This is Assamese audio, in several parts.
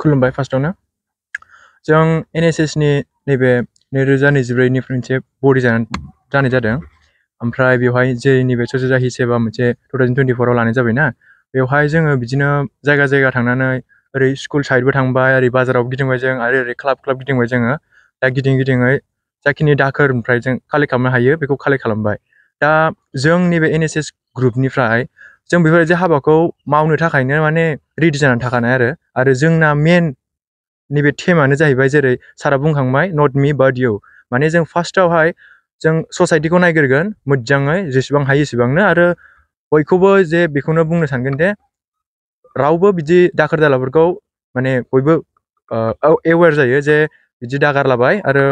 खुलुमबाय फार्स्टआवनो जों NSS नि नैबे 2024 निफ्राय मोनसे बडि जानाय जादों ओमफ्राय बेवहाय जे नैबे ससेजाहि सेवा मोनसे 2024 आव लानाय जाबायना बेवहाय जोङो बिदिनो जायगा जायगा थांनानै ओरै स्कुल साइडबो थांबाय ओरै बाजाराव गिदिंबाय जों आरो ओरै क्लाब गिदिंबाय जोङो दा गिदिङै जाखिनि दाखोरनिफ्राय जों कालेक्ट खालामनो हायो बेखौ कालेक्ट खालामबाय दा जों नैबे NSS ग्रुपनिफ्राय जों बेफोरबायदि हाबाखौ मावनो थाखायनो माने रेडि जानानै थाखानाय आरो जोंना मेन नैबे थेमानो जाहैबाय जेरै सारा बुंखांबाय नट मी बाट इउ माने जों फार्स्टआवहाय जों ससाइटिखौ नायग्रोगोन मोजाङै जेसेबां हायो एसेबांनो आरो बयखौबो जे बेखौनो बुंनो सानगोन दे रावबो बिदि दाखोर दालाफोरखौ माने बयबो एवेयर जायो जे बिदि दागारलाबाय आरो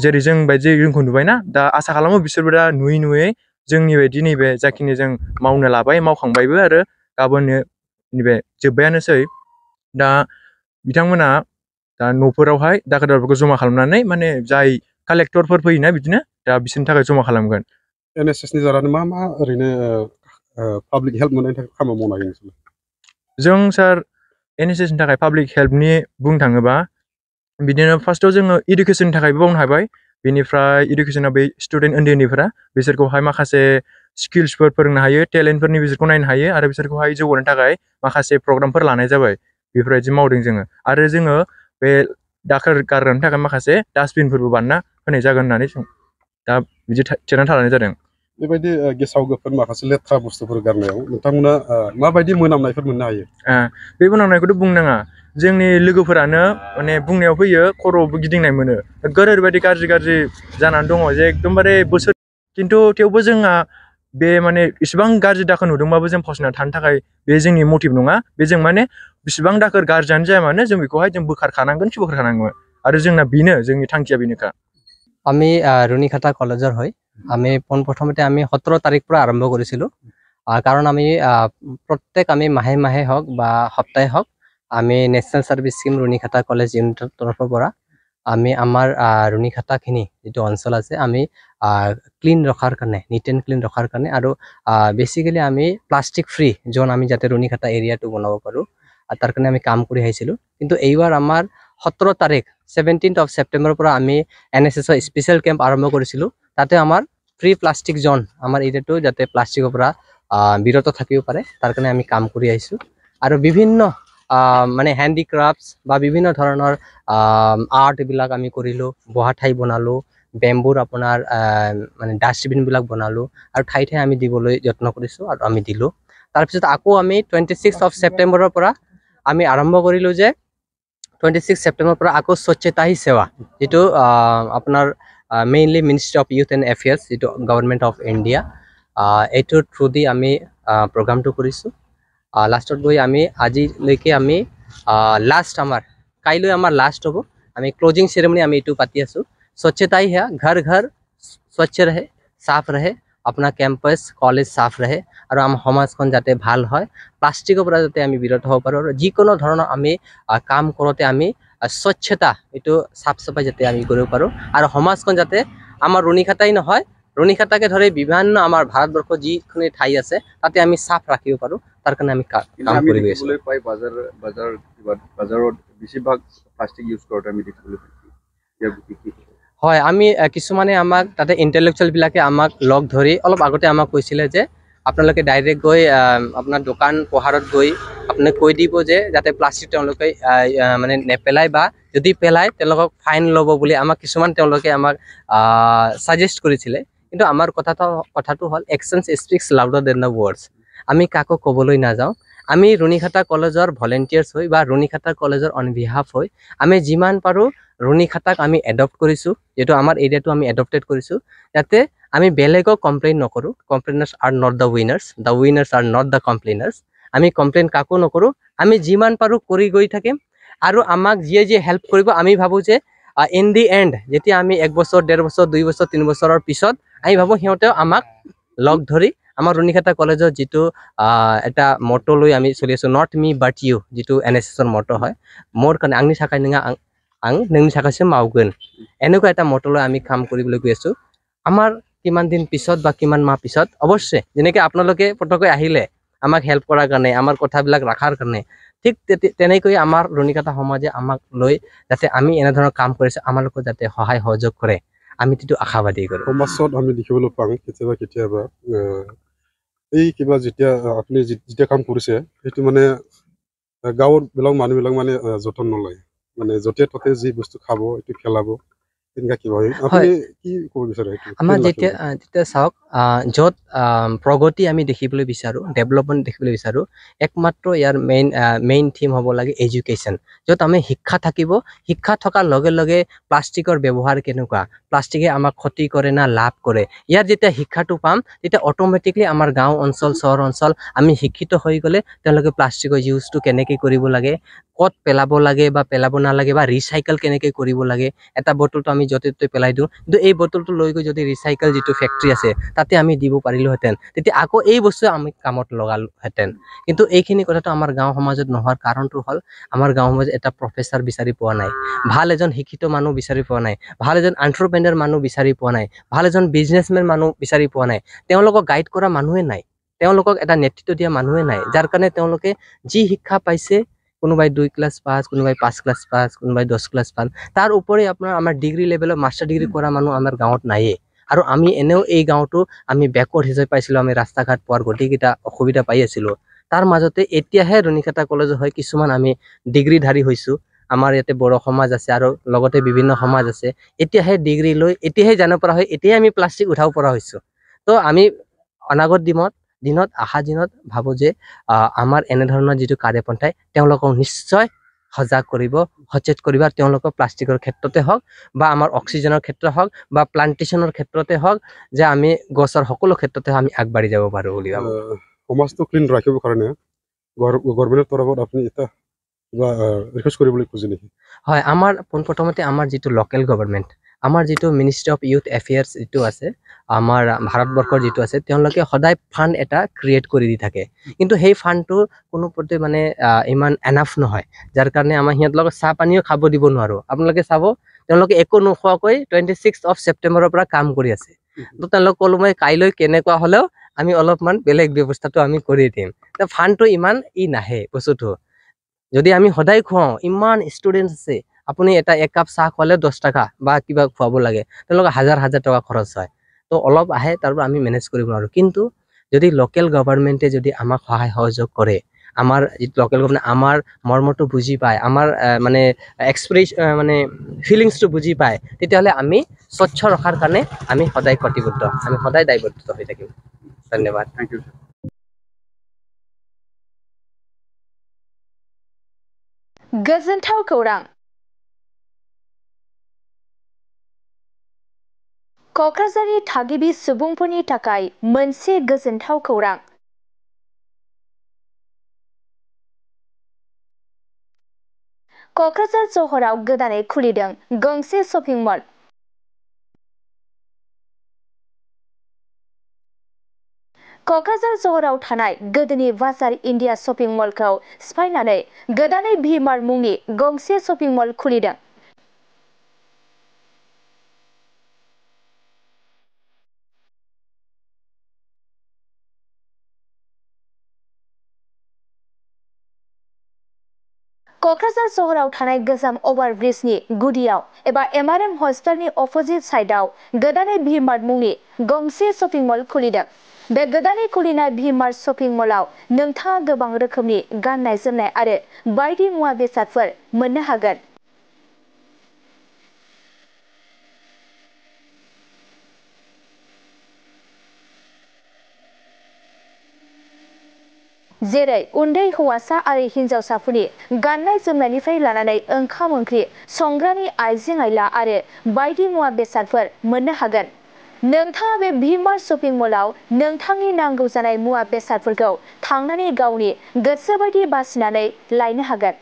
जेरै जों बायदि जोंखौ नुबायना दा आसा खालामो बिसोरबो दा नुयै जोंनि बायदि नैबे जाखिनि जों मावनो लाबाय मावखांबायबो आरो गाबोननो नैबे जोब्बायानोसै दा बिथांमोना दा न'फोरावहाय दाखोर दालाफोरखौ जमा खालामनानै माने जाय कालेक्टरफोर फैयोना बिदिनो दा बिसोरनि थाखाय जमा खालामगोन NSS नि जारानो मा ओरैनो पाब्लिक हेल्प मोननायनि थाखाय खामानि मावनो हायो नोंसोर जों सार NSS नि थाखाय पाब्लिक हेल्पनि बुंनो थाङोबा बिदिनो फार्स्टआव जोङो इडुकेसननि थाखायबो मावनो हाबाय बेनिफ्राय इडुकेसनाव बे स्टुडेन्ट उन्दैफोरा बिसोरखौहाय माखासे स्किल्सफोर फोरोंनो हायो टेलेन्टफोरनि बिसोरखौ नायनो हायो आरो बिसोरखौहाय जौगानो थाखाय माखासे प्रग्रामफोर लानाय जाबाय बेफोरबायदि मावदों जोङो आरो जोङो बे दाखोर गारनो थाखाय माखासे डास्टबिनफोरबो बानायना होनाय जागोन होननानै जों दा बिदि थिरांथा लानाय जादों बेबायदि गेसाव गोफोन माखासे लेथ्रा बुस्थुफोर गारनायाव नोंथांमोना माबायदि मोनामनायफोर मोननो हायो बे मोनामनायखौथ' बुंनाङा जोंनि लोगोफोरानो माने बुंनायाव फैयो खर'बो गिदिंनाय मोनो ओरैबायदि गाज्रि जानानै दङ जे एकदमबारे बोसोर खिन्थु थेवबो जोंहा बे माने इसिबां गाज्रि दाखोर नुदोंबाबो जों फावसायनानै थानो थाखाय बे जोंनि मटिभ नङा बे जों माने बिसिबां दाखोर गाज्रियानो जाया मानो जों बेखौहाय जों बोखारखानांगोन आरो जोंना बेनो जोंनि थांखिया बेनोखा আমি ৰুণিখাটা কলেজৰ হয় আমি পোনপ্ৰথমতে আমি 17 তাৰিখ পৰা আৰম্ভ কৰিছিলোঁ কাৰণ আমি প্ৰত্যেক আমি মাহে হওক বা সপ্তাহে হওক আমি national service scheme Runikhata college ইউনিটৰ তৰফৰ পৰা আমি আমাৰ ৰুণিখাটাখিনি যেটো অঞ্চল আছে আমি ক্লিন ৰখাৰ কাৰণে নিট এণ্ড ক্লিন ৰখাৰ কাৰণে আৰু বেসিক্যালি আমি প্লাষ্টিক ফ্ৰী জোন আমি যাতে ৰুণিখাটা এৰিয়াটো বনাব পাৰো তাৰ কাৰণে আমি কাম কৰি আহিছিলোঁ কিন্তু এইবাৰ আমাৰ 17 তাৰিখ 17th of September পৰা আমি NSS স্পেশাল ক্যাম্প আৰম্ভ কৰিছিলোঁ তাতে আমাৰ ফ্ৰী প্লাষ্টিক জোন আমাৰ এৰিয়াটো যাতে প্লাষ্টিকৰ পৰা বিৰত থাকিব পাৰে তাৰ কাৰণে আমি কাম কৰি আহিছোঁ আৰু বিভিন্ন মানে হ্যান্ডিক্ৰাফটস বা বিভিন্ন ধৰণৰ আৰ্ট বিলাক আমি কৰিলোঁ বহা ঠাই বনালো বেম্বুৰ আপোনাৰ মানে ডাষ্টবিন বিলাক বনালো আৰু ঠাই আমি দিবলৈ যত্ন কৰিছোঁ আৰু আমি দিলো তাৰ পিছত আকৌ আমি 26th of September পৰা আমি আৰম্ভ কৰিলো যে 26 September পৰা আকৌ স্বচ্ছতা হি সেৱা যেটো আপোনাৰ mainly ministry of youth and affairs যেটো গভৰ্নমেন্ট অফ ইণ্ডিয়া এটোৰ থ্ৰু দি আমি প্ৰগ্ৰামটো কৰিছোঁ লাষ্টত গৈ আমি আজিলৈকে আমি লাষ্ট আমাৰ কাইলৈ আমাৰ লাষ্ট হ'ব আমি ক্লোজিং সেৰেমনি আমি এটো পাতি আছো स्वच्छता ही है घर घर स्वच्छ रहे साफ रहे अपना कैंपस कॉलेज साफ रहे और आम समाजখন যাতে ভাল হয় প্লাষ্টিকৰ পৰা যাতে আমি বিৰত হ'ব পাৰো আৰু যিকোনো ধৰণৰ আমি কাম কৰোতে আমি স্বচ্ছতা এটো সাফ সাফাই যাতে আমি কৰিব পাৰো আৰু সমাজখন যাতে আমাৰ ৰুণিখাটাই নহয় ৰুণিখাটাকে ধৰি বিভিন্ন আমাৰ ভাৰতবৰ্ষ যিখিনি ঠাই আছে তাতে আমি সাফ ৰাখিব পাৰো তাৰ কাৰণে আমি কাম কৰি আছো পাই বাজাৰত বেছিভাগ প্লাষ্টিক ইউজ কৰোতে আমি দেখিবলৈ পাইছো হয় আমি কিছুমানে আমাক তাতে ইন্টেলেকচুৱেল বিলাকে আমাক লগ ধৰি অলপ আগতে আমাক কৈছিলে যে আপোনালোকে ডাইৰেক্ট গৈ আপোনাৰ দোকান পোহাৰত গৈ আপুনি কৈ দিব যে যাতে প্লাষ্টিক তেওঁলোকে মানে নেপেলাই বা যদি পেলাই তেওঁলোকক ফাইন ল'ব বুলি আমাক কিছুমান তেওঁলোকে আমাক সাজেষ্ট কৰিছিলে কিন্তু আমাৰ কথাটো হ'ল একশনস স্পিক্স লাউডাৰ দেন দ্য ওয়াৰ্ডস আমি কাকো ক'বলৈ নাযাওঁ আমি ৰুণিখাটা কলেজৰ ভলেন্টিয়াৰ্স হৈ বা ৰুণিখাটা কলেজৰ অন বিহাফ হৈ আমি যিমান পাৰো ৰুণিখাটাক আমি এডপ্ট কৰিছো যেটো আমাৰ এৰিয়াটো আমি এডপ্টেড কৰিছো যাতে আমি বেলেগক কমপ্লেইন নকৰো complainers are not the winners are not the complainers আমি কমপ্লেইন কাকো নকৰো আমি যিমান পাৰো কৰি গৈ থাকিম আৰু আমাক যিয়ে হেল্প কৰিব আমি ভাবো যে ইন দি এন্ড যেতিয়া আমি 1 বছৰ 1.5 বছৰ 2 বছৰ 3 বছৰৰ পিছত আমি ভাবো হিয়তে আমাক লগ ধৰি আমাৰ ৰুণিখাটা কলেজৰ যেটো এটা মটো লৈ আমি চলি আছো নট মি বাট ইউ যেটো NSS ৰ মটো হয় মোৰ কাৰণে আংনি থাকাই নঙা আং নংনি থাকাছে মাউগন এনেকুৱা এটা মটো লৈ আমি কাম কৰিবলৈ গৈ আছো আমাৰ কিমান দিন পিছত বা কিমান মাহ পিছত অৱশ্যে যেনেকৈ আপোনালোকে পটকৈ আহিলে আমাক হেল্প কৰাৰ কাৰণে আমাৰ কথাবিলাক ৰাখাৰ কাৰণে ঠিক তেনেকৈ আমাৰ ৰুণিকাটা সমাজে আমাক লৈ যাতে আমি এনেধৰণৰ কাম কৰিছো আমালোকক যাতে সহায় সহযোগ কৰে আমি সেইটো আশাবাদী কৰোঁ সমাজত আমি দেখিবলৈ পাওঁ কেতিয়াবা এই কিবা যেতিয়া আপুনি যেতিয়া কাম কৰিছে সেইটো মানে গাঁৱৰ মানুহবিলাক মানে যতন নলয় মানে য'তে ত'তে যি বস্তু খাব এইটো পেলাব তেনেকুৱা কিবা আপুনি কি ক'ব বিচাৰে আমাৰ যেতিয়া চাওক য'ত প্ৰগতি আমি দেখিবলৈ বিচাৰোঁ ডেভেলপমেণ্ট দেখিবলৈ বিচাৰোঁ একমাত্ৰ ইয়াৰ মেইন থিম হ'ব লাগে এডুকেশ্যন য'ত আমি শিক্ষা থাকিব শিক্ষা থকাৰ লগে লগে প্লাষ্টিকৰ ব্যৱহাৰ কেনেকুৱা প্লাষ্টিকে আমাক ক্ষতি কৰে না লাভ কৰে ইয়াৰ যেতিয়া শিক্ষাটো পাম তেতিয়া অট'মেটিকলি আমাৰ গাঁও অঞ্চল চহৰ অঞ্চল আমি শিক্ষিত হৈ গ'লে তেওঁলোকে প্লাষ্টিকৰ ইউজটো কেনেকৈ কৰিব লাগে ক'ত পেলাব লাগে বা পেলাব নালাগে বা ৰিচাইকেল কেনেকৈ কৰিব লাগে এটা বটলটো আমি য'তে ত'তে পেলাই দিওঁ কিন্তু এই বটলটো লৈ গৈ যদি ৰিচাইকেল যিটো ফেক্টৰী আছে তাতে আমি দিব পাৰিলোহেঁতেন তেতিয়া আকৌ এই বস্তু আমি কামত লগালোহেঁতেন কিন্তু এইখিনি কথাটো আমাৰ গাঁও সমাজত নোহোৱাৰ কাৰণটো হ'ল আমাৰ গাঁও সমাজত এটা প্ৰফেচাৰ বিচাৰি পোৱা নাই ভাল এজন শিক্ষিত মানুহ বিচাৰি পোৱা নাই ভাল এজন এণ্টাৰপ্ৰেনাৰ মানুহ বিচাৰি পোৱা নাই ভাল এজন বিজনেছমেন মানুহ বিচাৰি পোৱা নাই তেওঁলোকক গাইড কৰা মানুহে নাই তেওঁলোকক এটা নেতৃত্ব দিয়া মানুহে নাই যাৰ কাৰণে তেওঁলোকে যি শিক্ষা পাইছে কোনোবাই 2 ক্লাছ পাছ কোনোবাই 5 ক্লাছ পাছ কোনোবাই 10 ক্লাছ পাছ তাৰ উপৰি আপোনাৰ আমাৰ ডিগ্ৰী লেভেলৰ মাষ্টাৰ ডিগ্ৰী কৰা মানুহ আমাৰ গাঁৱত নাইয়ে আৰু আমি এনেও এই গাঁৱটো আমি বেকৱাৰ্ড হিচাপে পাইছিলোঁ আমি ৰাস্তা ঘাট পোৱাৰ গোটেইকেইটা অসুবিধা পাই আছিলোঁ তাৰ মাজতে এতিয়াহে ৰুণিকাটা কলেজ হয় কিছুমান আমি ডিগ্ৰীধাৰী হৈছোঁ আমাৰ ইয়াতে বড়ো সমাজ আছে আৰু লগতে বিভিন্ন সমাজ আছে এতিয়াহে ডিগ্ৰী লৈ এতিয়াহে জানিব পৰা হয় এতিয়াহে আমি প্লাষ্টিক উঠাব পৰা হৈছোঁ তো আমি অনাগত দিনত অহা দিনত ভাবোঁ যে আমাৰ এনেধৰণৰ যিটো কাৰ্যপন্থাই তেওঁলোকক নিশ্চয় সজাগ কৰিব সচেত কৰিব আৰু তেওঁলোকক প্লাষ্টিকৰ ক্ষেত্ৰতে হওক বা আমাৰ অক্সিজেনৰ ক্ষেত্ৰত হওক বা প্লান্টেশ্যনৰ ক্ষেত্ৰতে হওক যে আমি গছৰ সকলো ক্ষেত্ৰতে আমি আগবাঢ়ি যাব পাৰোঁ বুলি ভাবোঁ সমাজটো ক্লিন ৰাখিবৰ কাৰণে গভৰ্ণমেণ্টৰ তৰফত আপুনি এটা কিবা ৰিকুৱেষ্ট কৰিবলৈ খোজে নেকি হয় আমাৰ পোনপ্ৰথমতে আমাৰ যিটো লোকেল গভৰ্ণমেণ্ট আমাৰ যিটো মিনিষ্ট্ৰি অফ ইউথ এফেয়াৰ্ছ যিটো আছে আমাৰ ভাৰতবৰ্ষৰ যিটো আছে তেওঁলোকে সদায় ফাণ্ড এটা ক্ৰিয়েট কৰি দি থাকে কিন্তু সেই ফাণ্ডটো কোনো প্ৰতি মানে ইমান এনাফ নহয় যাৰ কাৰণে আমাৰ সিহঁতলোকক চাহ পানীও খাব দিব নোৱাৰোঁ আপোনালোকে চাব তেওঁলোকে একো নোখোৱাকৈ 26 ছেপ্টেম্বৰৰ পৰা কাম কৰি আছে তো তেওঁলোক ক'লো মই কাইলৈ কেনেকুৱা হ'লেও আমি অলপমান বেলেগ ব্যৱস্থাটো আমি কৰি দিম তো ফাণ্ডটো ইমান নাহে বস্তুটো যদি আমি সদায় খুৱাওঁ ইমান ষ্টুডেণ্ট আছে আপুনি এটা একাপ চাহ খোৱালে 10 টকা বা কিবা খুৱাব লাগে তেওঁলোকৰ হাজাৰ টকা খৰচ হয় তো অলপ আহে তাৰ পৰা আমি মেনেজ কৰিব নোৱাৰোঁ কিন্তু যদি লোকেল গভৰ্ণমেণ্টে যদি আমাক সহায় সহযোগ কৰে আমাৰ যিটো লোকেল গভৰ্ণমেণ্ট আমাৰ মৰ্মটো বুজি পায় আমাৰ মানে মানে ফিলিংছটো বুজি পায় তেতিয়াহ'লে আমি স্বচ্ছ ৰখাৰ কাৰণে আমি সদায় প্ৰতিবদ্ধ আমি সদায় দায়বদ্ধ হৈ থাকিম ধন্যবাদ থেংক ইউ गोजोनथाव खौरां क'क्राझारनि थागिबि सुबुंफोरनि थाखाय मोनसे गोजोनथाव खौरां क'क्राझार सहराव गोदानै खुलिदों गंसे शपिं मल क'क्राझार सहराव थानाय गोदोनि बाजार इन्डिया शपिं मलखौ सिफायनानै गोदानै भि-मार्ट मुंनि गंसे शपिं मल खुलिदों क'क्राझार सहराव थानाय गोजाम अभारब्रिजनि गुदियाव एबा एमआरएम हस्पिटालनि अपोजिट साइडआव गोदानै भि-मार्ट मुंनि गंसे शपिं मल खुलिदों बे गोदानै खुलिनाय भि-मार्ट शपिं मलाव नोंथाङा गोबां रोखोमनि गाननाय जोमनाय आरो बायदि मुवा बेसादफोर मोननो हागोन जेरै उन्दै हौवासा आरो हिन्जावसाफोरनि गाननाय जोमनायनिफ्राय लानानै ओंखाम ओंख्रि संग्रानि आइजें आइला आरो बायदि मुवा बेसादफोर मोननो हागोन नोंथाङा बे भि-मार्ट शपिं मलाव नोंथांनि नांगौ जानाय मुवा बेसादफोरखौ थांनानै गावनि गोसो बायदि बासिनानै लायनो हागोन